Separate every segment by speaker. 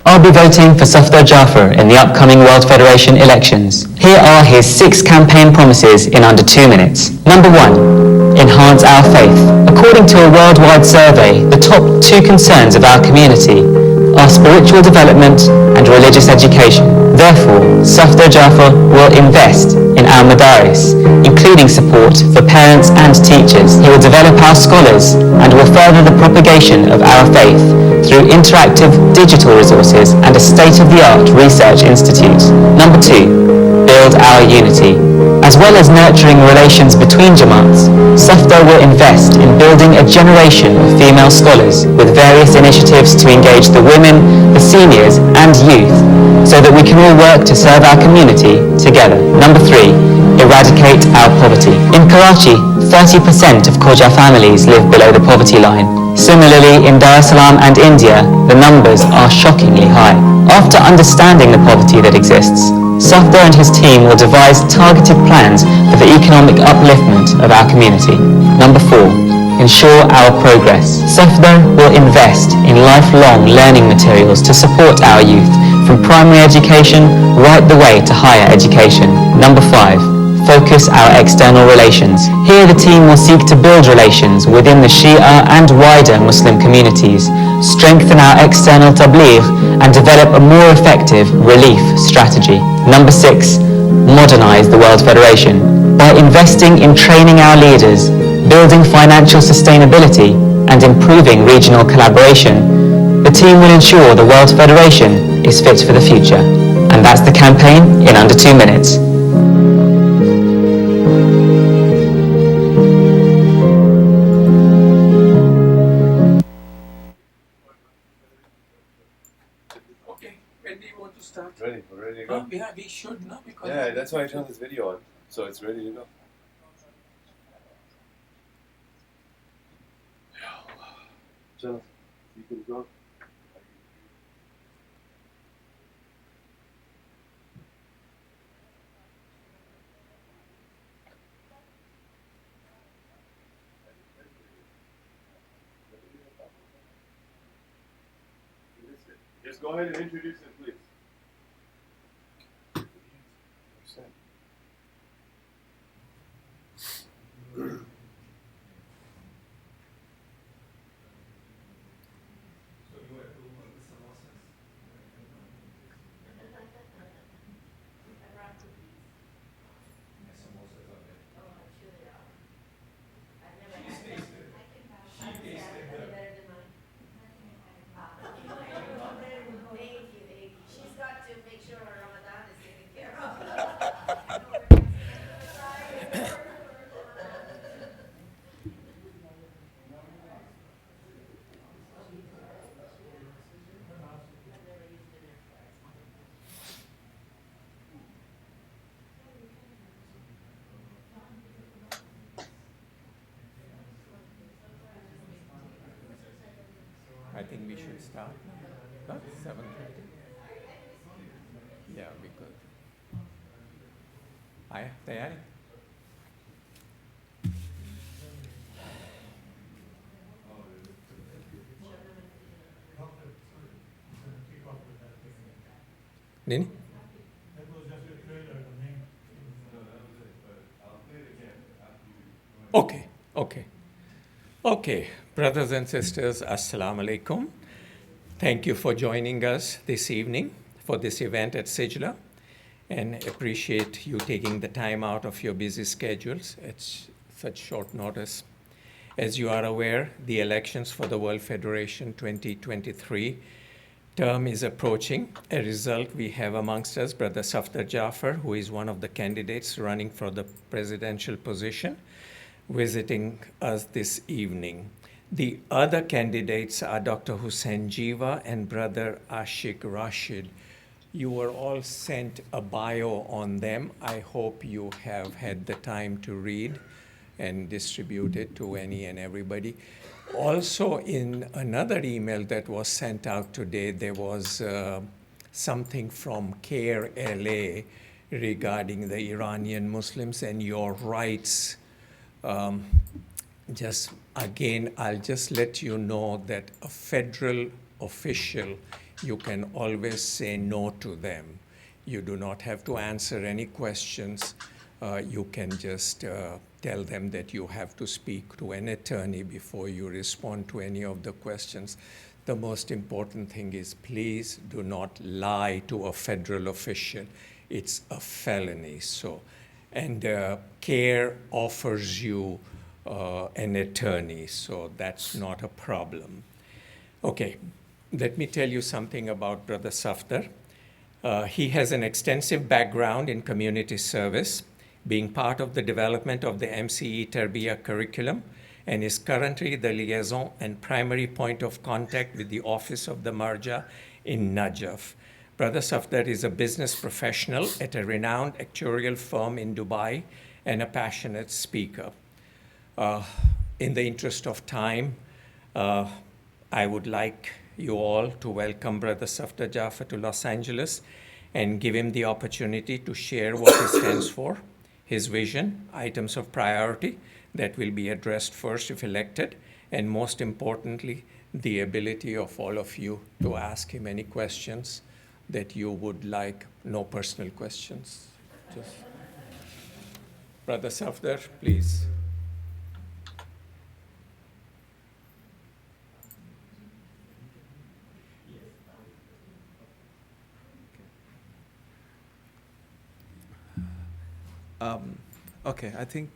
Speaker 1: I'll be voting for Safder Jaffer in the upcoming World Federation elections. Here are his 6 campaign promises in under 2 minutes. Number 1, enhance our faith. According to a worldwide survey, the top 2 concerns of our community are spiritual development and religious education. Therefore, Safder Jaffer will invest in our madaris, including support for parents and teachers. He will develop our scholars and will further the propagation of our faith through interactive digital resources and a state-of-the-art research institute. Number 2, build our unity. As well as nurturing relations between Jamaats, Safder will invest in building a generation of female scholars with various initiatives to engage the women, the seniors and youth so that we can all work to serve our community together. Number 3, eradicate our poverty. In Karachi, 30% of Khoja families live below the poverty line. Similarly, in Dar es Salaam and India, the numbers are shockingly high. After understanding the poverty that exists, Safder and his team will devise targeted plans for the economic upliftment of our community. Number 4, ensure our progress. Safder will invest in lifelong learning materials to support our youth from primary education right the way to higher education. Number 5, focus our external relations. Here the team will seek to build relations within the Shia and wider Muslim communities, strengthen our external tabligh and develop a more effective relief strategy. Number 6, modernize the World Federation. By investing in training our leaders, building financial sustainability and improving regional collaboration, the team will ensure the World Federation is fit for the future. And that's the campaign in under 2 minutes.
Speaker 2: Ready, we're ready to go.
Speaker 3: Yeah, we should know because
Speaker 2: yeah, that's why I turned this video on, so it's ready to go. So, you can go. Just go ahead and introduce him, please.
Speaker 3: I think we should start. Huh? 7:30? Yeah, we could. आया तैयार है? नहीं नहीं? Okay, brothers and sisters, Assalamu alaikum. Thank you for joining us this evening for this event at SIIJLA, and appreciate you taking the time out of your busy schedules at such short notice. As you are aware, the elections for the World Federation 2023 term is approaching. As a result, we have amongst us Brother Safder Jaffer, who is one of the candidates running for the presidential position, visiting us this evening. The other candidates are Dr. Huseini and Brother Ashik Rashid. You were all sent a bio on them. I hope you have had the time to read and distribute it to any and everybody. Also, in another email that was sent out today, there was something from CARE LA regarding the Iranian Muslims and your rights. Just again, I'll just let you know that a federal official, you can always say no to them. You do not have to answer any questions. You can just tell them that you have to speak to an attorney before you respond to any of the questions. The most important thing is, please do not lie to a federal official. It's a felony. So, and CARE offers you an attorney, so that's not a problem. Okay, let me tell you something about Brother Safder. He has an extensive background in community service, being part of the development of the MCE Tarbiyah curriculum, and is currently the liaison and primary point of contact with the Office of the Marja in Najaf. Brother Safder is a business professional at a renowned actuarial firm in Dubai and a passionate speaker. In the interest of time, I would like you all to welcome Brother Safder Jaffer to Los Angeles and give him the opportunity to share what he stands for, his vision, items of priority that will be addressed first if elected, and most importantly, the ability of all of you to ask him any questions that you would like. No personal questions. Just Brother Safder, please.
Speaker 4: Okay, I think,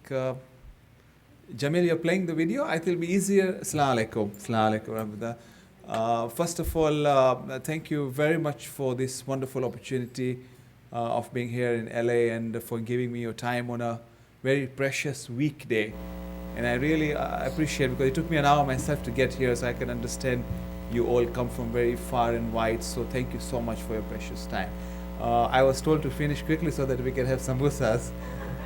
Speaker 4: Jamil, you're playing the video. I think it'll be easier. Assalamu alaikum. Assalamu alaikum. First of all, thank you very much for this wonderful opportunity of being here in LA and for giving me your time on a very precious weekday. And I really appreciate it, because it took me an hour myself to get here, so I can understand you all come from very far and wide. So thank you so much for your precious time. I was told to finish quickly so that we can have samosas.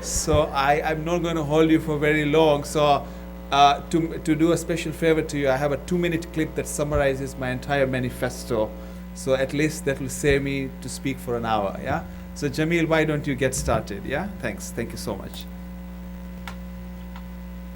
Speaker 4: So I'm not going to hold you for very long. So to do a special favor to you, I have a 2-minute clip that summarizes my entire manifesto. So at least that will save me to speak for an hour. Yeah. So Jamil, why don't you get started? Yeah. Thanks. Thank you so much.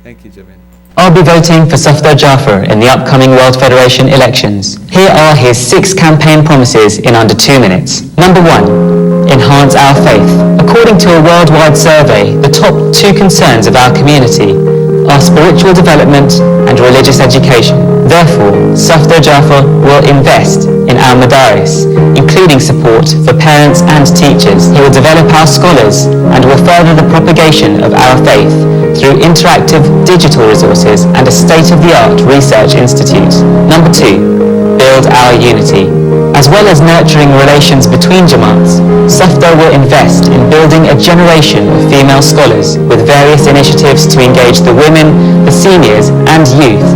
Speaker 4: Thank you, Jamil.
Speaker 1: I'll be voting for Safder Jaffer in the upcoming World Federation elections. Here are his 6 campaign promises in under 2 minutes. Number 1, enhance our faith. According to a worldwide survey, the top 2 concerns of our community are spiritual development and religious education. Therefore, Safder Jaffer will invest in our madaris, including support for parents and teachers. He will develop our scholars and will further the propagation of our faith through interactive digital resources and a state-of-the-art research institute. Number 2, build our unity. As well as nurturing relations between Jamaats, Safder will invest in building a generation of female scholars with various initiatives to engage the women, the seniors and youth,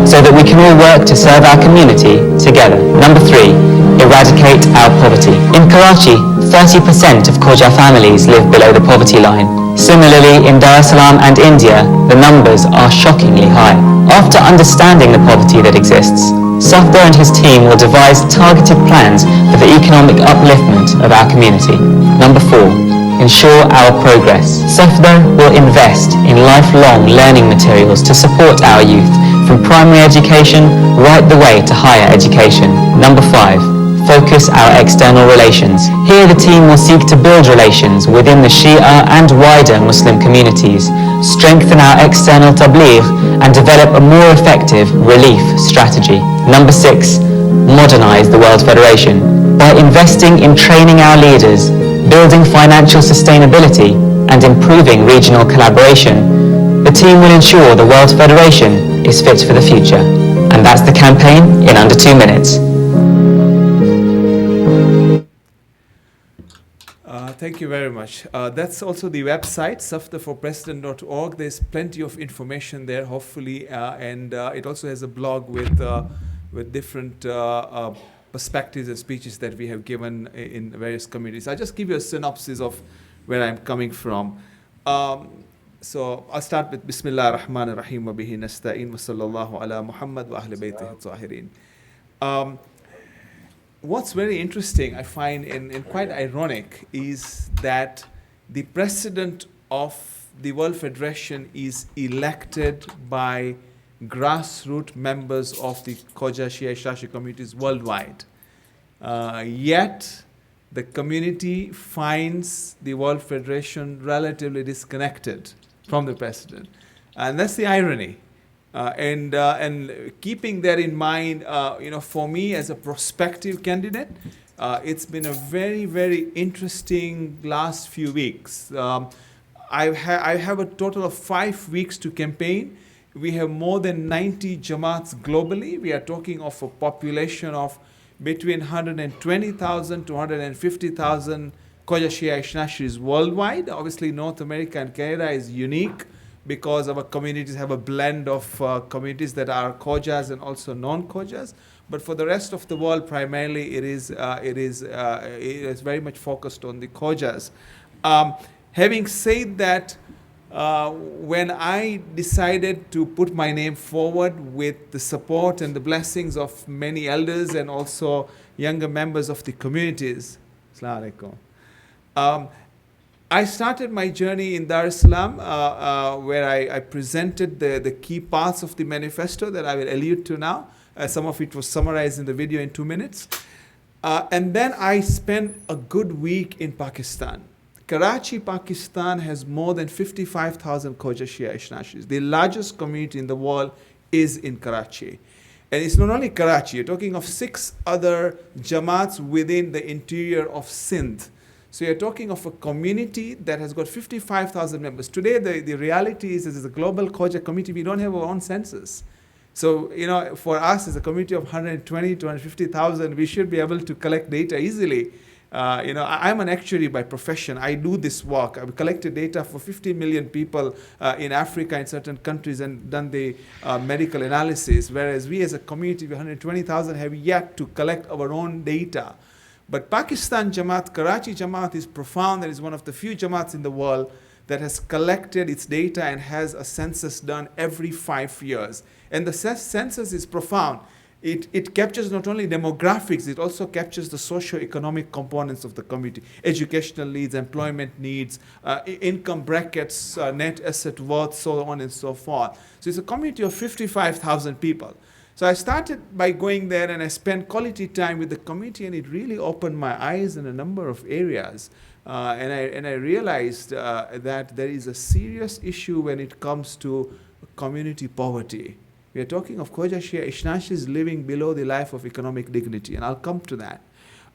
Speaker 1: so that we can all work to serve our community together. Number 3, eradicate our poverty. In Karachi, 30% of Khoja families live below the poverty line. Similarly, in Dar es Salaam and India, the numbers are shockingly high. After understanding the poverty that exists, Safder and his team will devise targeted plans for the economic upliftment of our community. Number 4. Ensure our progress. Safder will invest in lifelong learning materials to support our youth from primary education right the way to higher education. Number 5. Focus our external relations. Here the team will seek to build relations within the Shia and wider Muslim communities, strengthen our external tabligh and develop a more effective relief strategy. Number 6. Modernize the World Federation. By investing in training our leaders, building financial sustainability and improving regional collaboration, the team will ensure the World Federation is fit for the future. And that's the campaign in under 2 minutes.
Speaker 4: Thank you very much. That's also the website, safderforpresident.org. There's plenty of information there, hopefully, and it also has a blog with different perspectives and speeches that we have given in various communities. I'll just give you a synopsis of where I'm coming from. So I'll start with Bismillah ar-Rahman ar-Rahim wa bihi nasta'in wa sallallahu ala Muhammad wa ahli baytihi at-tahirin. What's very interesting, I find, and quite ironic, is that the president of the World Federation is elected by grassroots members of the Khoja Shia Ishrashi communities worldwide. Yet, the community finds the World Federation relatively disconnected from the president. And that's the irony. And keeping that in mind, for me as a prospective candidate, it's been a very, very interesting last few weeks. I have a total of 5 weeks to campaign. We have more than 90 Jamaats globally. We are talking of a population of between 120,000 to 150,000 Khoja Shia Ishnashis worldwide. Obviously, North America and Canada is unique, because our communities have a blend of communities that are Khojas and also non-Khojas. But for the rest of the world, primarily it is very much focused on the Khojas. Having said that, when I decided to put my name forward with the support and the blessings of many elders and also younger members of the communities, Assalamu alaikum. I started my journey in Dar es Salaam, where I presented the key parts of the manifesto that I will allude to now. Some of it was summarized in the video in 2 minutes. And then I spent a good week in Pakistan. Karachi, Pakistan has more than 55,000 Khoja Shia Ishnashis. The largest community in the world is in Karachi. And it's not only Karachi, you're talking of 6 other Jamaats within the interior of Sindh. So you're talking of a community that has got 55,000 members. Today, the reality is, as a global Khoja community, we don't have our own census. So, for us as a community of 120 to 150,000, we should be able to collect data easily. I'm an actuary by profession. I do this work. I've collected data for 50 million people in Africa in certain countries and done the medical analysis, whereas we as a community of 120,000 have yet to collect our own data. But Pakistan Jamaat, Karachi Jamaat is profound. It is one of the few Jamaats in the world that has collected its data and has a census done every 5 years. And the census is profound. It captures not only demographics, it also captures the socio-economic components of the community, educational needs, employment needs, income brackets, net asset worth, so on and so forth. So it's a community of 55,000 people. So I started by going there and I spent quality time with the community, and it really opened my eyes in a number of areas. And I realized that there is a serious issue when it comes to community poverty. We are talking of Khoja Shia Ishnashis living below the life of economic dignity, and I'll come to that.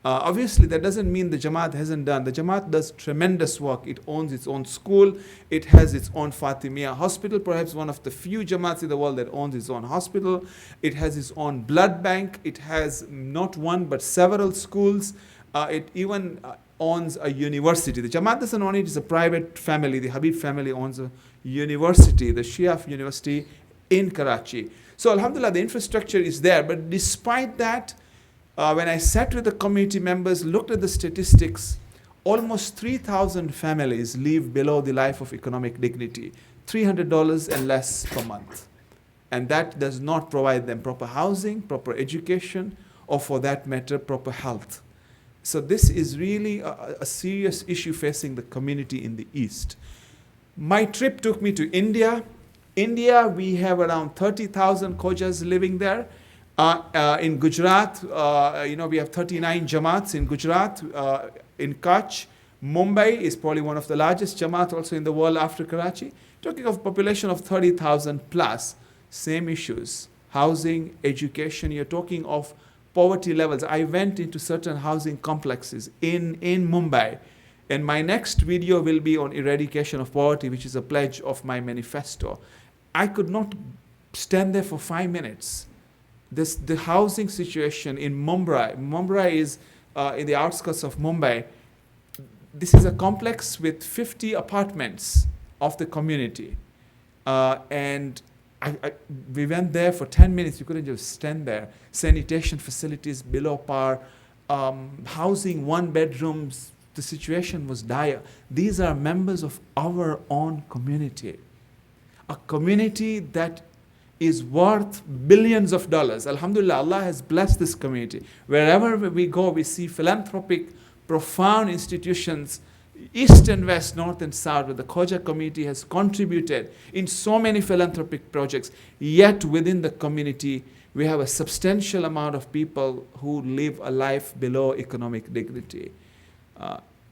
Speaker 4: Obviously, that doesn't mean the Jamaat hasn't done. The Jamaat does tremendous work. It owns its own school. It has its own Fatimiyya hospital, perhaps one of the few Jamaats in the world that owns its own hospital. It has its own blood bank. It has not one but several schools. It even owns a university. The Jamaat doesn't own it. It's a private family. The Habib family owns a university, the Shia University in Karachi. So alhamdulillah, the infrastructure is there. But despite that, when I sat with the community members, looked at the statistics, almost 3,000 families live below the life of economic dignity, $300 and less per month. And that does not provide them proper housing, proper education, or for that matter, proper health. So this is really a serious issue facing the community in the East. My trip took me to India. India, we have around 30,000 Khojas living there. In Gujarat, we have 39 Jamaats in Gujarat. In Kutch, Mumbai is probably one of the largest Jamaat also in the world after Karachi. Talking of population of 30,000 plus, same issues, housing, education. You're talking of poverty levels. I went into certain housing complexes in Mumbai, and my next video will be on eradication of poverty, which is a pledge of my manifesto. I could not stand there for 5 minutes. The housing situation in Mumbai is in the outskirts of Mumbai. This is a complex with 50 apartments of the community. And we went there for 10 minutes. You couldn't just stand there. Sanitation facilities below par, housing, 1 bedrooms. The situation was dire. These are members of our own community. A community that is worth billions of dollars. Alhamdulillah, Allah has blessed this community. Wherever we go, we see philanthropic, profound institutions, east and west, north and south, where the Khoja community has contributed in so many philanthropic projects. Yet within the community, we have a substantial amount of people who live a life below economic dignity.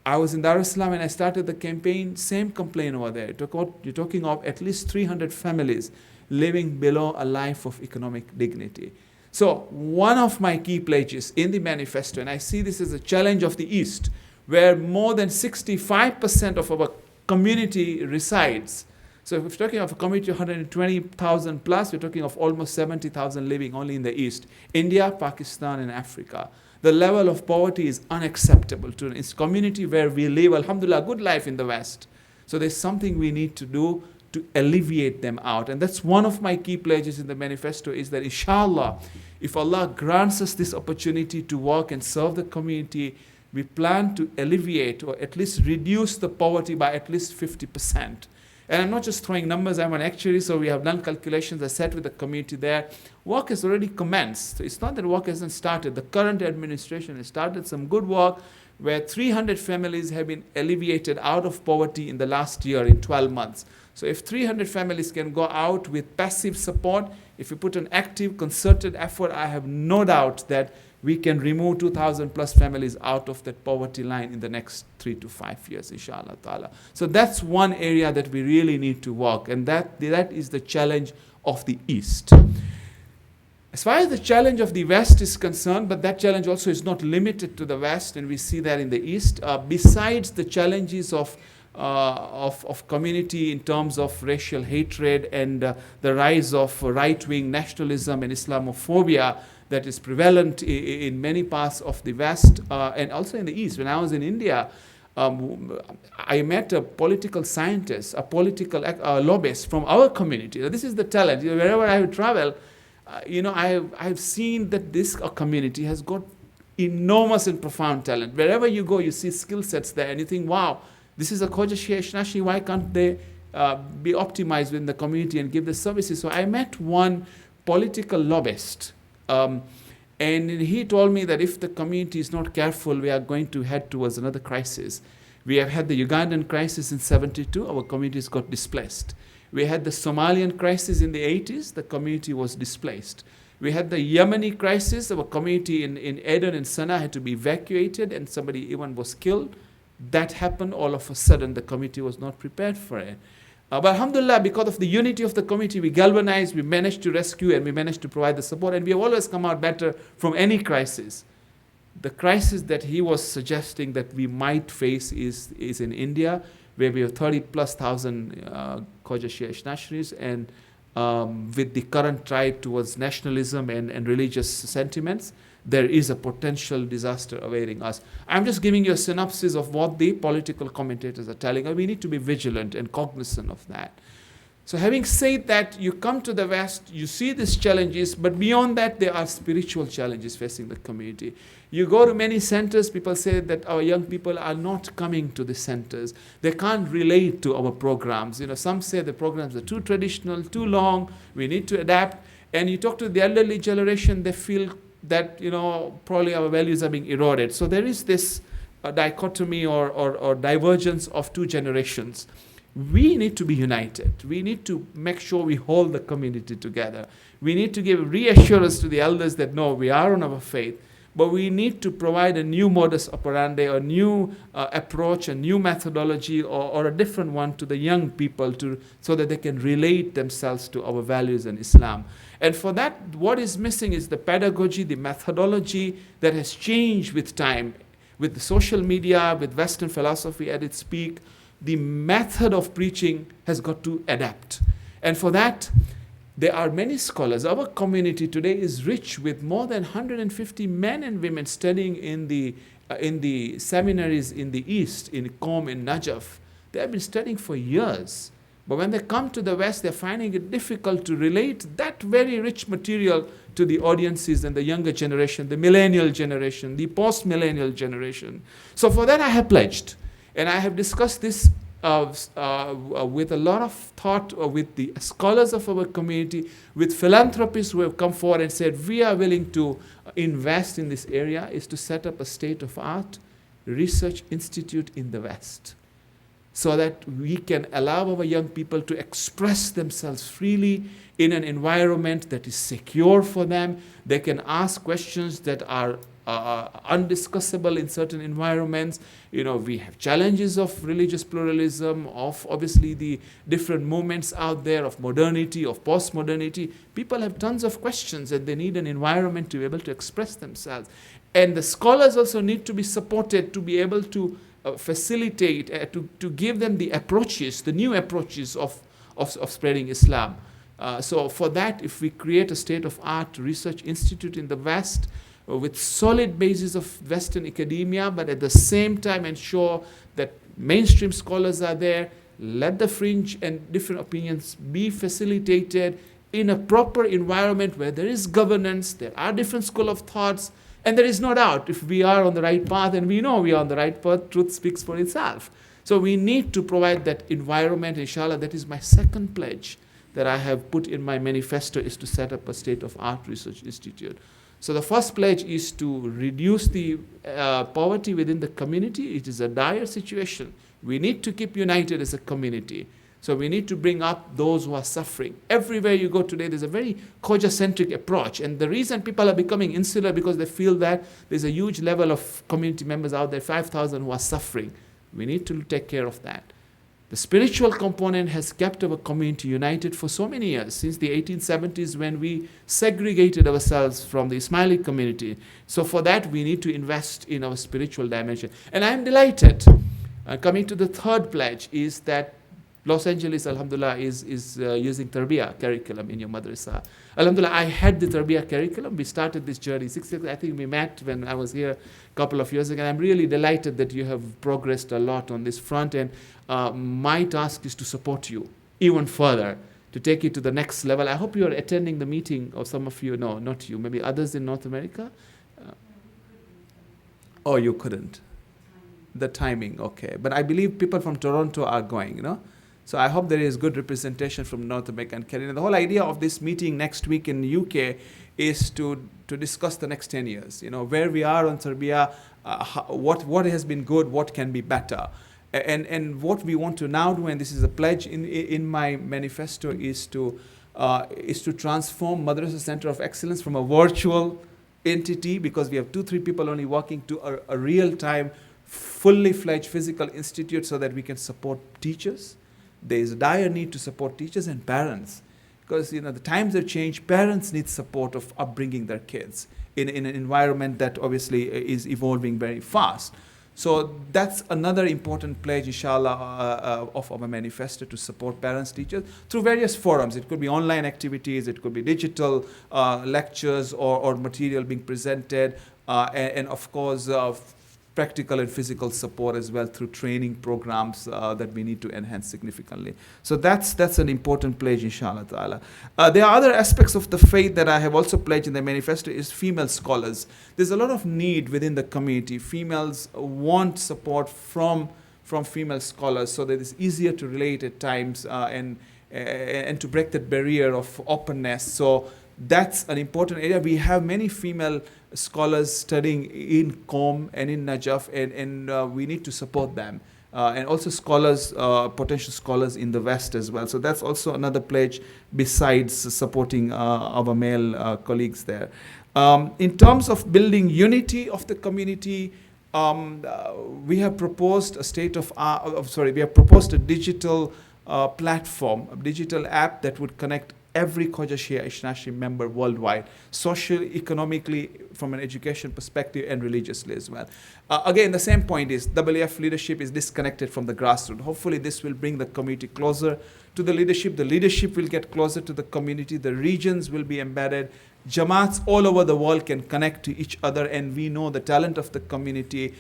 Speaker 4: I was in Dar es Salaam and I started the campaign, same complaint over there. You're talking of at least 300 families living below a life of economic dignity. So one of my key pledges in the manifesto, and I see this as a challenge of the East, where more than 65% of our community resides. So if we're talking of a community of 120,000 plus, we're talking of almost 70,000 living only in the East. India, Pakistan, and Africa. The level of poverty is unacceptable to a community where we live, alhamdulillah, a good life in the West. So there's something we need to do to alleviate them out. And that's one of my key pledges in the manifesto, is that inshallah, if Allah grants us this opportunity to work and serve the community, we plan to alleviate or at least reduce the poverty by at least 50%. And I'm not just throwing numbers, I'm an actuary, so we have done calculations. I sat with the community there. Work has already commenced. So it's not that work hasn't started. The current administration has started some good work where 300 families have been alleviated out of poverty in the last year, in 12 months. So if 300 families can go out with passive support, if we put an active, concerted effort, I have no doubt that we can remove 2,000 plus families out of that poverty line in the next 3 to 5 years, inshallah ta'ala. So that's one area that we really need to work, and that is the challenge of the East. As far as the challenge of the West is concerned, but that challenge also is not limited to the West, and we see that in the East. Besides the challenges of community in terms of racial hatred and the rise of right-wing nationalism and Islamophobia that is prevalent in many parts of the West and also in the East. When I was in India, I met a political scientist, a political lobbyist from our community. Now, this is the talent. Wherever I travel, I've seen that this community has got enormous and profound talent. Wherever you go, you see skill sets there, and you think, wow, this is a Khoja Shia, why can't they be optimized within the community and give the services? So I met one political lobbyist, and he told me that if the community is not careful, we are going to head towards another crisis. We have had the Ugandan crisis in 72, our communities got displaced. We had the Somalian crisis in the 80s, the community was displaced. We had the Yemeni crisis, our community in Aden and Sana'a had to be evacuated and somebody even was killed. That happened all of a sudden, the community was not prepared for it. But alhamdulillah, because of the unity of the community, we galvanized, we managed to rescue, and we managed to provide the support, and we have always come out better from any crisis. The crisis that he was suggesting that we might face is in India, where we have 30,000+ Khoja Shia Ishnashris, and with the current tide towards nationalism and religious sentiments, there is a potential disaster awaiting us. I'm just giving you a synopsis of what the political commentators are telling us. We need to be vigilant and cognizant of that. So having said that, you come to the West, you see these challenges, but beyond that, there are spiritual challenges facing the community. You go to many centers, people say that our young people are not coming to the centers. They can't relate to our programs. Some say the programs are too traditional, too long, we need to adapt. And you talk to the elderly generation, they feel that, probably our values are being eroded. So there is this dichotomy or divergence of two generations. We need to be united. We need to make sure we hold the community together. We need to give reassurance to the elders that no, we are on our faith, but we need to provide a new modus operandi, a new approach, a new methodology, or a different one to the young people so that they can relate themselves to our values in Islam. And for that, what is missing is the pedagogy, the methodology that has changed with time, with the social media, with Western philosophy at its peak. The method of preaching has got to adapt. And for that, there are many scholars. Our community today is rich with more than 150 men and women studying in the seminaries in the East, in Qom, in Najaf. They have been studying for years. But when they come to the West, they're finding it difficult to relate that very rich material to the audiences and the younger generation, the millennial generation, the post-millennial generation. So for that, I have pledged. And I have discussed this with a lot of thought with the scholars of our community, with philanthropists who have come forward and said, we are willing to invest in this area, is to set up a state-of-art research institute in the West, so that we can allow our young people to express themselves freely in an environment that is secure for them. They can ask questions that are undiscussable in certain environments. We have challenges of religious pluralism, of obviously the different movements out there, of modernity, of post-modernity. People have tons of questions and they need an environment to be able to express themselves. And the scholars also need to be supported to be able to facilitate, to give them the approaches, the new approaches of spreading Islam. So for that, if we create a state-of-art research institute in the West, with solid basis of Western academia, but at the same time ensure that mainstream scholars are there, let the fringe and different opinions be facilitated in a proper environment where there is governance, there are different school of thoughts, and there is no doubt if we are on the right path, and we know we are on the right path, truth speaks for itself. So we need to provide that environment, inshallah. That is my second pledge that I have put in my manifesto, is to set up a state-of-art research institute. So the first pledge is to reduce the poverty within the community. It is a dire situation. We need to keep united as a community. So we need to bring up those who are suffering. Everywhere you go today, there's a very Khoja-centric approach. And the reason people are becoming insular, because they feel that there's a huge level of community members out there, 5,000 who are suffering. We need to take care of that. The spiritual component has kept our community united for so many years, since the 1870s, when we segregated ourselves from the Ismaili community. So for that, we need to invest in our spiritual dimension. And I am delighted. Coming to the third pledge is that Los Angeles, alhamdulillah, is using Tarbiyah curriculum in your madrasa. Alhamdulillah, I had the Tarbiyah curriculum. We started this journey 6 years. I think we met when I was here a couple of years ago. And I'm really delighted that you have progressed a lot on this front. And my task is to support you even further, to take it to the next level. I hope you are attending the meeting, or some of you, no, not you, maybe others in North America. Oh, you couldn't. The timing, okay. But I believe people from Toronto are going, So I hope there is good representation from North America and Canada. The whole idea of this meeting next week in the UK is to discuss the next 10 years, where we are on Serbia, what has been good, what can be better. And what we want to now do, and this is a pledge in my manifesto, is to transform Madrasa Center of Excellence from a virtual entity, because we have 2-3 people only working, to a real-time, fully fledged physical institute, so that we can support teachers. There is a dire need to support teachers and parents, because the times have changed. Parents need support of upbringing their kids in an environment that obviously is evolving very fast. So that's another important pledge, inshallah, of our manifesto, to support parents, teachers through various forums. It could be online activities, it could be digital lectures or material being presented, and of course practical and physical support as well through training programs that we need to enhance significantly. So that's an important pledge, inshallah ta'ala. There are other aspects of the faith that I have also pledged in the manifesto is female scholars. There's a lot of need within the community. Females want support from female scholars so that it's easier to relate at times and to break that barrier of openness. So that's an important area. We have many female scholars studying in Qom and in Najaf, and we need to support them. And also scholars, potential scholars in the West as well. So that's also another pledge besides supporting our male colleagues there. In terms of building unity of the community, we have proposed we have proposed a digital platform, a digital app that would connect every Khoja Shia Ishnashri member worldwide, socially, economically, from an education perspective, and religiously as well. Again, the same point is WF leadership is disconnected from the grassroots. Hopefully this will bring the community closer to the leadership will get closer to the community, the regions will be embedded, Jamaats all over the world can connect to each other, and we know the talent of the community.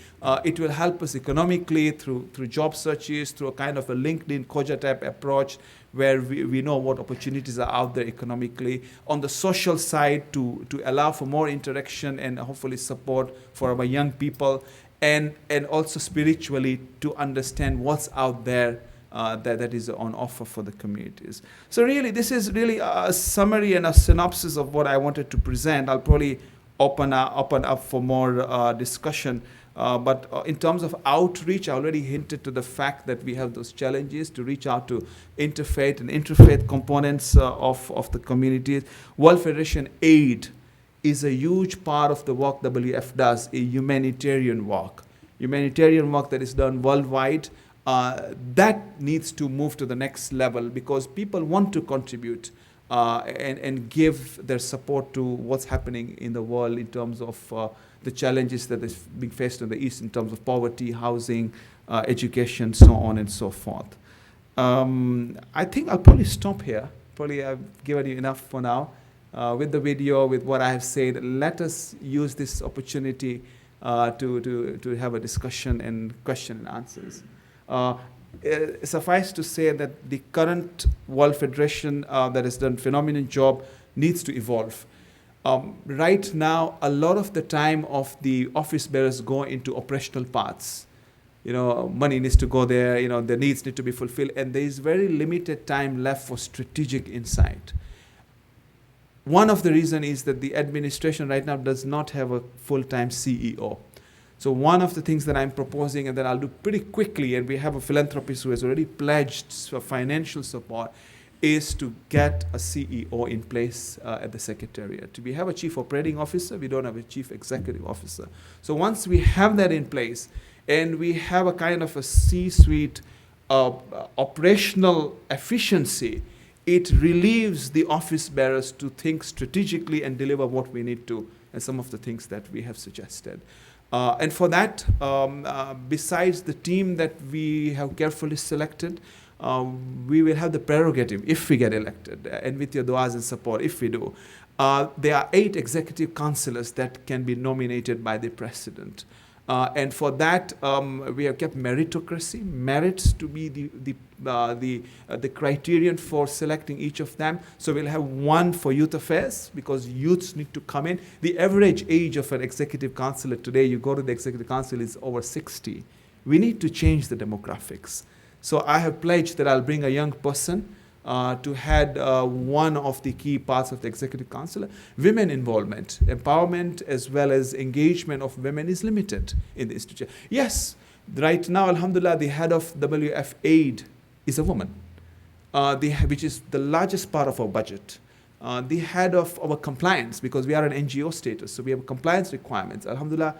Speaker 4: It will help us economically through job searches, through a kind of a LinkedIn Khoja type approach where we know what opportunities are out there economically. On the social side, to allow for more interaction and hopefully support for our young people, and also spiritually to understand what's out there that is on offer for the communities. So really, this is really a summary and a synopsis of what I wanted to present. I'll probably open up for more discussion. But in terms of outreach, I already hinted to the fact that we have those challenges to reach out to interfaith and interfaith components of the communities. World Federation Aid is a huge part of the work WF does, a humanitarian work that is done worldwide. That needs to move to the next level because people want to contribute and give their support to what's happening in the world in terms of the challenges that is being faced in the East in terms of poverty, housing, education, so on and so forth. I think I'll probably stop here. Probably I've given you enough for now. With the video, with what I have said, let us use this opportunity to have a discussion and question and answers. Suffice to say that the current World Federation that has done a phenomenal job needs to evolve. Right now, a lot of the time of the office bearers go into operational parts. Money needs to go there, the needs need to be fulfilled, and there is very limited time left for strategic insight. One of the reasons is that the administration right now does not have a full-time CEO. So one of the things that I'm proposing, and that I'll do pretty quickly, and we have a philanthropist who has already pledged for financial support, is to get a CEO in place at the Secretariat. We have a Chief Operating Officer, we don't have a Chief Executive Officer. So once we have that in place, and we have a kind of a C-suite operational efficiency, it relieves the office bearers to think strategically and deliver what we need to, and some of the things that we have suggested. And for that, besides the team that we have carefully selected, we will have the prerogative, if we get elected, and with your du'as and support, if we do. There are 8 executive councillors that can be nominated by the president. And for that, we have kept meritocracy, merits to be the criterion for selecting each of them. So we'll have one for youth affairs because youths need to come in. The average age of an executive councillor today, you go to the executive council, is over 60. We need to change the demographics. So I have pledged that I'll bring a young person to head one of the key parts of the Executive Council. Women involvement, empowerment, as well as engagement of women is limited in the institution. Yes, right now, alhamdulillah, the head of WF Aid is a woman, which is the largest part of our budget. The head of our compliance, because we are an NGO status, so we have compliance requirements. Alhamdulillah,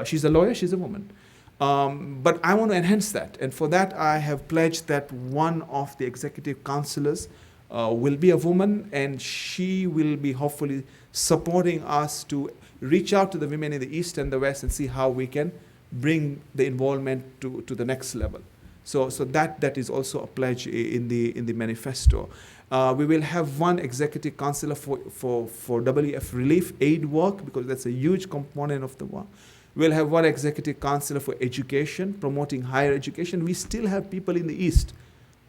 Speaker 4: she's a lawyer, she's a woman. But I want to enhance that. And for that, I have pledged that one of the executive councillors will be a woman, and she will be hopefully supporting us to reach out to the women in the East and the West and see how we can bring the involvement to the next level. So that is also a pledge in the manifesto. We will have one executive councillor for WF relief aid work, because that's a huge component of the work. We'll have one executive counselor for education, promoting higher education. We still have people in the East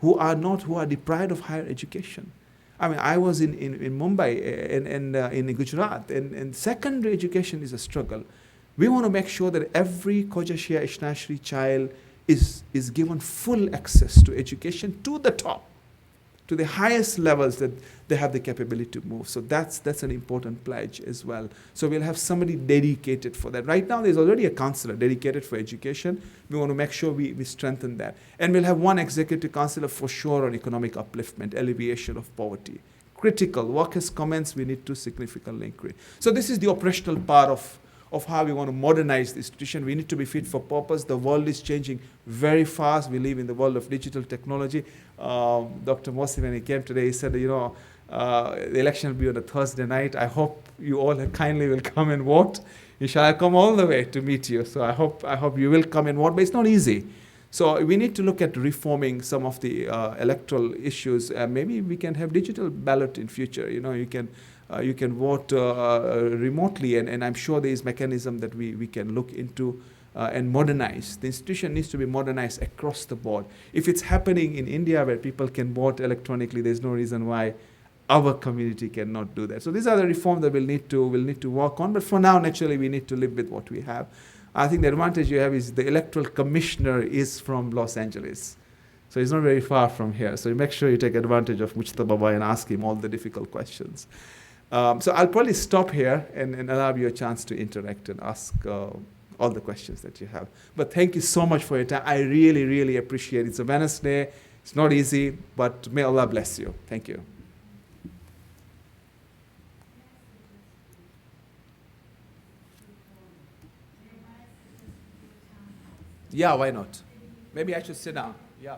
Speaker 4: who are deprived of higher education. I mean, I was in Mumbai and in Gujarat, and secondary education is a struggle. We want to make sure that every Khoja Shia Ishnashri child is given full access to education to the top, to the highest levels that they have the capability to move. So that's an important pledge as well. So we'll have somebody dedicated for that. Right now, there's already a counselor dedicated for education. We want to make sure we strengthen that. And we'll have one executive counselor for sure on economic upliftment, alleviation of poverty. Critical. Work has commenced, we need to significantly increase. So this is the operational part of how we want to modernize the institution. We need to be fit for purpose. The world is changing very fast. We live in the world of digital technology. Dr. Mosi, when he came today, he said, the election will be on a Thursday night. I hope you all kindly will come and vote. Inshallah, I come all the way to meet you. So I hope you will come and vote, but it's not easy. So we need to look at reforming some of the electoral issues. Maybe we can have digital ballot in future. You can vote remotely, and I'm sure there is mechanism that we can look into and modernize. The institution needs to be modernized across the board. If it's happening in India where people can vote electronically, there's no reason why our community cannot do that. So these are the reforms that we'll need to work on. But for now, naturally, we need to live with what we have. I think the advantage you have is the electoral commissioner is from Los Angeles. So he's not very far from here. So you make sure you take advantage of Mujtaba Baba and ask him all the difficult questions. So I'll probably stop here and allow you a chance to interact and ask all the questions that you have. But thank you so much for your time. I really, really appreciate it. It's a Wednesday. It's not easy, but may Allah bless you. Thank you. Yeah, why not? Maybe I should sit down. Yeah.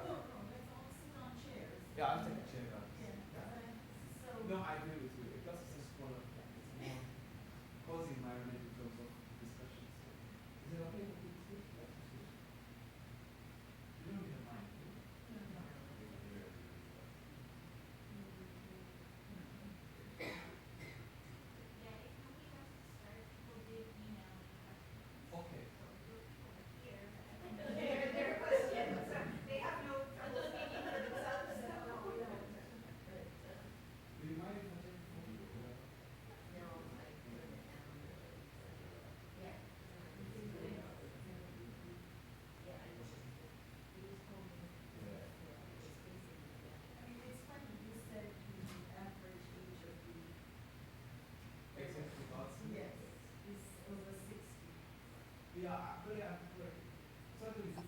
Speaker 4: Yeah, I'll take a chair. No, I agree with you. Because it's a smaller plan, it's more cozy environment in terms of discussions. Is it okay if we speak? You don't need a mic, do you? No. Okay. Do you mind if I take the phone? Exactly. Yeah, very accurate. Certainly.